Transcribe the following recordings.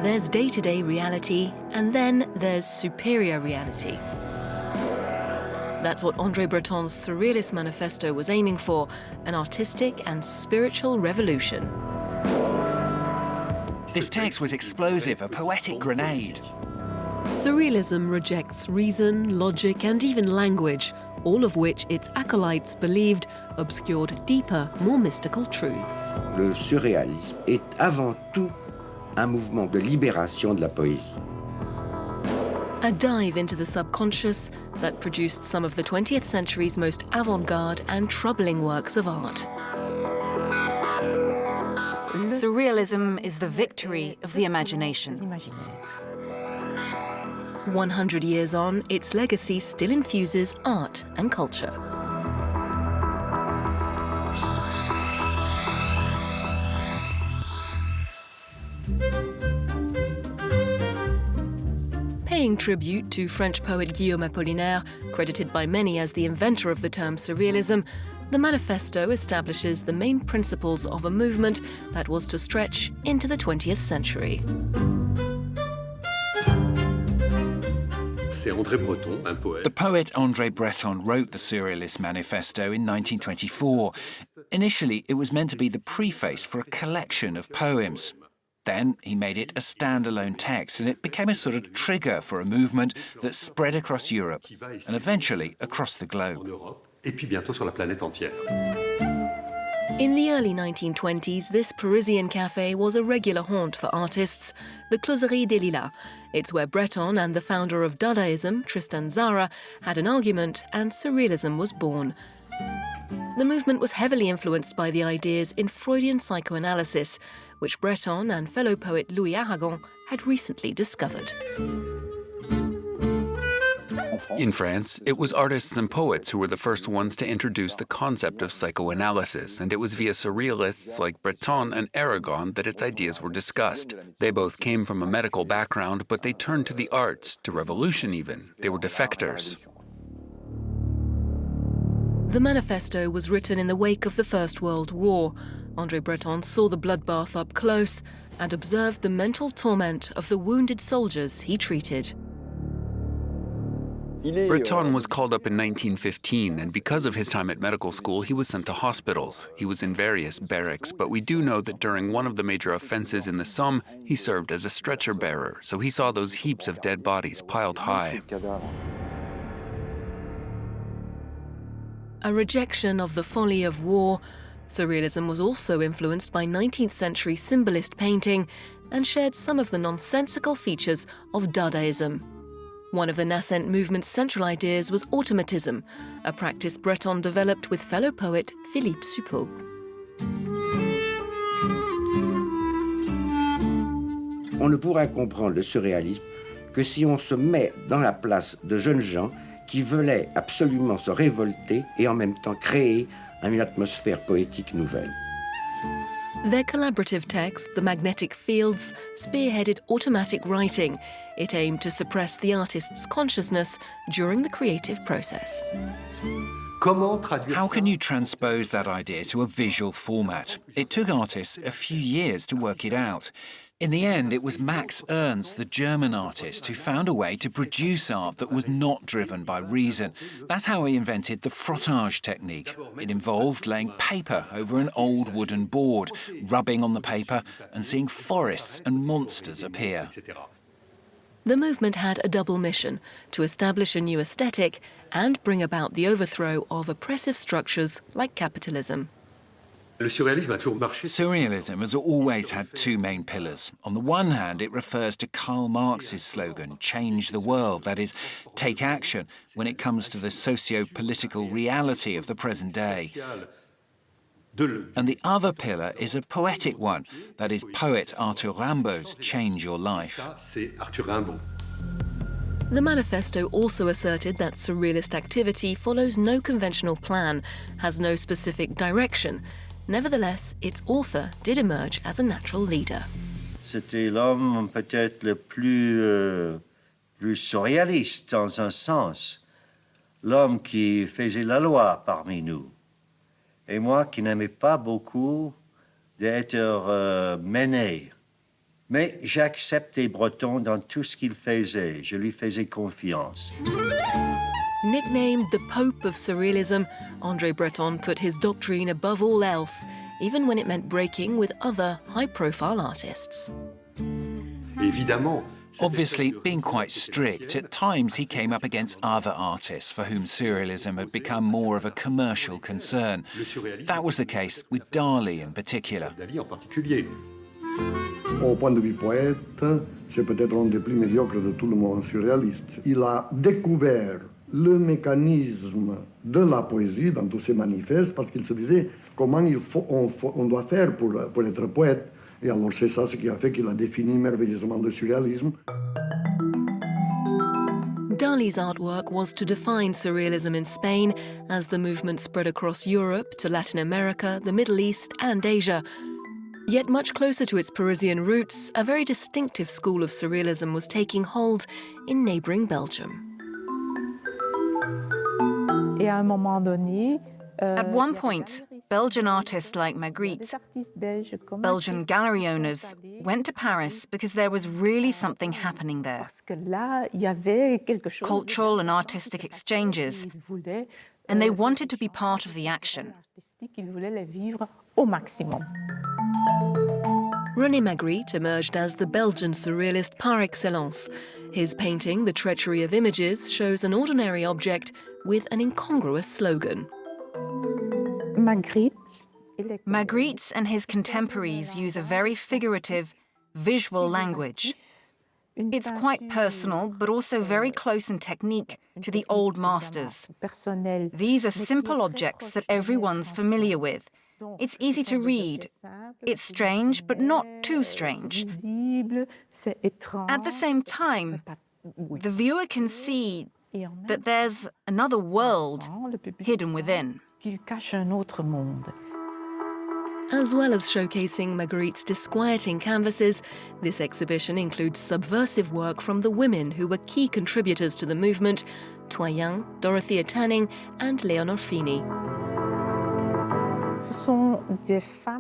There's day-to-day reality, and then there's superior reality. That's what André Breton's Surrealist Manifesto was aiming for, an artistic and spiritual revolution. This text was explosive, a poetic grenade. Surrealism rejects reason, logic, and even language, all of which its acolytes believed obscured deeper, more mystical truths. Le surréalisme est avant tout un mouvement de libération de la poésie. A dive into the subconscious that produced some of the 20th century's most avant-garde and troubling works of art. Surrealism is the victory of the imagination. 100 years on, its legacy still infuses art and culture. Paying tribute to French poet Guillaume Apollinaire, credited by many as the inventor of the term surrealism, the manifesto establishes the main principles of a movement that was to stretch into the 20th century. The poet André Breton wrote the Surrealist Manifesto in 1924. Initially, it was meant to be the preface for a collection of poems. Then he made it a standalone text, and it became a sort of trigger for a movement that spread across Europe and eventually across the globe. In the early 1920s, this Parisian cafe was a regular haunt for artists, the Closerie des Lilas. It's where Breton and the founder of Dadaism, Tristan Tzara, had an argument and Surrealism was born. The movement was heavily influenced by the ideas in Freudian psychoanalysis, which Breton and fellow poet Louis Aragon had recently discovered. In France, it was artists and poets who were the first ones to introduce the concept of psychoanalysis, and it was via surrealists like Breton and Aragon that its ideas were discussed. They both came from a medical background, but they turned to the arts, to revolution even. They were defectors. The manifesto was written in the wake of the First World War. André Breton saw the bloodbath up close and observed the mental torment of the wounded soldiers he treated. Breton was called up in 1915, and because of his time at medical school, he was sent to hospitals. He was in various barracks, but we do know that during one of the major offenses in the Somme, he served as a stretcher bearer, so he saw those heaps of dead bodies piled high. A rejection of the folly of war, Surrealism was also influenced by 19th century symbolist painting and shared some of the nonsensical features of Dadaism. One of the nascent movement's central ideas was automatism, a practice Breton developed with fellow poet Philippe Suppot. On ne pourra comprendre le surréalisme que si on se met dans la place de jeunes gens qui veulent absolument se révolter et en même temps créer une atmosphère poétique nouvelle. Their collaborative text, The Magnetic Fields, spearheaded automatic writing. It aimed to suppress the artist's consciousness during the creative process. How can you transpose that idea to a visual format? It took artists a few years to work it out. In the end, it was Max Ernst, the German artist, who found a way to produce art that was not driven by reason. That's how he invented the frottage technique. It involved laying paper over an old wooden board, rubbing on the paper, and seeing forests and monsters appear. The movement had a double mission: to establish a new aesthetic and bring about the overthrow of oppressive structures like capitalism. Surrealism has always had two main pillars. On the one hand, it refers to Karl Marx's slogan, change the world, that is, take action when it comes to the socio-political reality of the present day. And the other pillar is a poetic one, that is poet Arthur Rimbaud's Change Your Life. The manifesto also asserted that surrealist activity follows no conventional plan, has no specific direction. Nevertheless, its author did emerge as a natural leader. C'était l'homme peut-être le plus surréaliste dans un sens, l'homme qui faisait la loi parmi nous. Et moi qui n'aimais pas beaucoup d'être mené Mais j'acceptais Breton dans tout ce qu'il faisait. Je lui faisais confiance. Nicknamed the Pope of Surrealism, André Breton put his doctrine above all else, even when it meant breaking with other high-profile artists. Obviously, being quite strict, at times he came up against other artists for whom surrealism had become more of a commercial concern. That was the case with Dali in particular. Au point de vue poète, c'est peut-être un des plus médiocres de tout le monde surréaliste. Il a découvert le mécanisme de la poésie dans tous ses manifestes parce qu'il se disait comment on doit faire pour être poète. Et alors c'est ça ce qui a fait qu'il a défini merveilleusement le surréalisme. Dali's artwork was to define surrealism in Spain as the movement spread across Europe to Latin America, the Middle East and Asia. Yet much closer to its Parisian roots, a very distinctive school of surrealism was taking hold in neighbouring Belgium. At one point, Belgian artists like Magritte, Belgian gallery owners, went to Paris because there was really something happening there. Cultural and artistic exchanges, and they wanted to be part of the action. René Magritte emerged as the Belgian surrealist par excellence. His painting, The Treachery of Images, shows an ordinary object with an incongruous slogan. Magritte and his contemporaries use a very figurative, visual language. It's quite personal, but also very close in technique to the old masters. These are simple objects that everyone's familiar with. It's easy to read. It's strange, but not too strange. At the same time, the viewer can see that there's another world hidden within. As well as showcasing Magritte's disquieting canvases, this exhibition includes subversive work from the women who were key contributors to the movement: Toyin, Dorothea Tanning and Leonor Fini.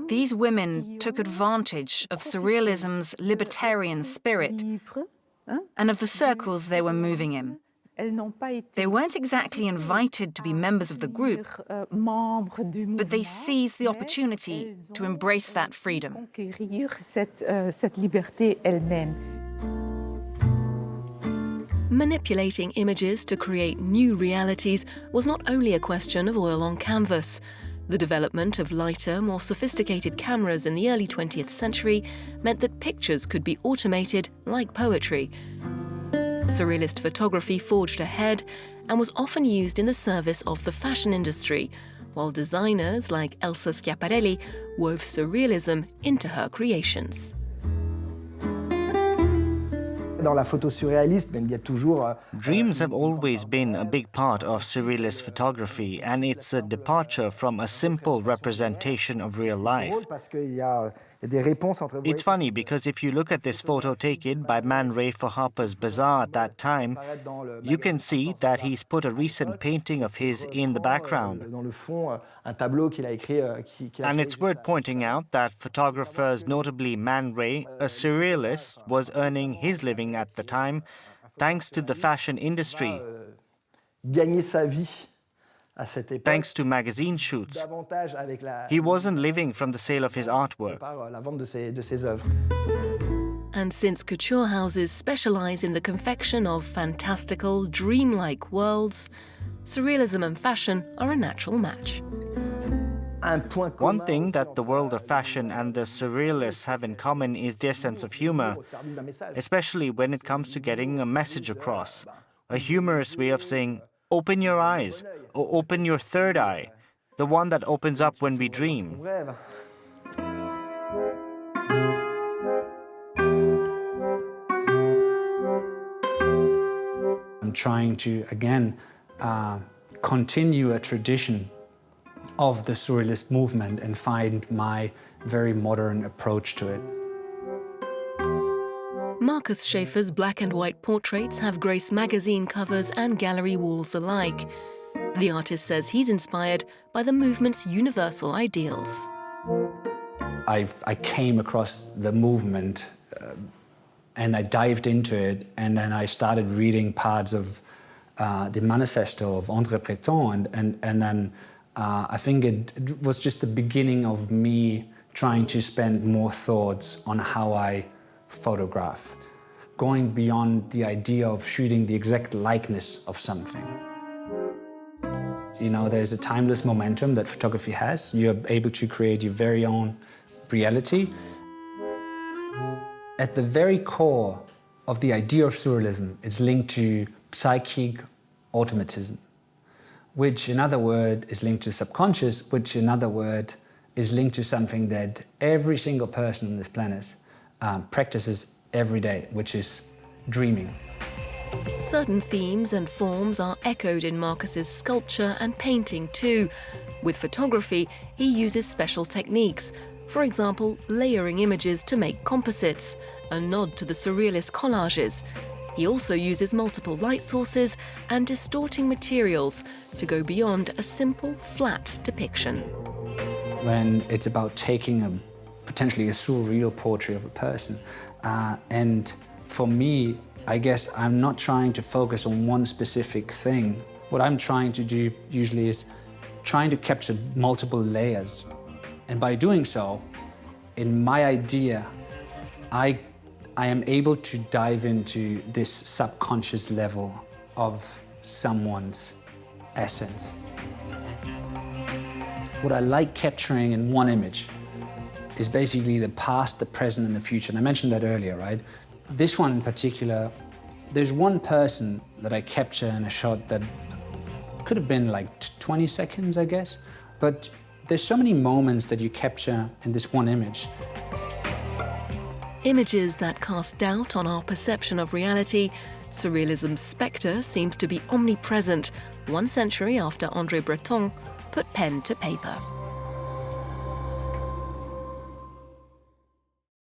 These women took advantage of surrealism's libertarian spirit and of the circles they were moving in. They weren't exactly invited to be members of the group, but they seized the opportunity to embrace that freedom. Manipulating images to create new realities was not only a question of oil on canvas. The development of lighter, more sophisticated cameras in the early 20th century meant that pictures could be automated like poetry. Surrealist photography forged ahead and was often used in the service of the fashion industry, while designers like Elsa Schiaparelli wove surrealism into her creations. Dreams have always been a big part of surrealist photography, and it's a departure from a simple representation of real life. It's funny because if you look at this photo taken by Man Ray for Harper's Bazaar at that time, you can see that he's put a recent painting of his in the background. And it's worth pointing out that photographers, notably Man Ray, a surrealist, was earning his living at the time thanks to the fashion industry. Thanks to magazine shoots. He wasn't living from the sale of his artwork. And since couture houses specialize in the confection of fantastical, dreamlike worlds, surrealism and fashion are a natural match. One thing that the world of fashion and the surrealists have in common is their sense of humor, especially when it comes to getting a message across. A humorous way of saying, open your eyes, or open your third eye, the one that opens up when we dream. I'm trying to, again, continue a tradition of the Surrealist movement and find my very modern approach to it. Marcus Schaeffer's black and white portraits have graced magazine covers and gallery walls alike. The artist says he's inspired by the movement's universal ideals. I came across the movement I dived into it, and then I started reading parts of the manifesto of André Breton, and then I think it was just the beginning of me trying to spend more thoughts on how I photograph, going beyond the idea of shooting the exact likeness of something. You know, there's a timeless momentum that photography has. You're able to create your very own reality. At the very core of the idea of surrealism, it's linked to psychic automatism, which in other words is linked to subconscious, which in other words is linked to something that every single person on this planet practices every day, which is dreaming. Certain themes and forms are echoed in Marcus's sculpture and painting too. With photography, he uses special techniques. For example, layering images to make composites, a nod to the surrealist collages. He also uses multiple light sources and distorting materials to go beyond a simple, flat depiction. When it's about taking potentially a surreal portrait of a person, and for me, I guess I'm not trying to focus on one specific thing. What I'm trying to do usually is trying to capture multiple layers. And by doing so, in my idea, I am able to dive into this subconscious level of someone's essence. What I like capturing in one image is basically the past, the present, and the future. And I mentioned that earlier, right? This one in particular, there's one person that I capture in a shot that could have been like 20 seconds, I guess. But there's so many moments that you capture in this one image. Images that cast doubt on our perception of reality. Surrealism's spectre seems to be omnipresent, 1 century after André Breton put pen to paper.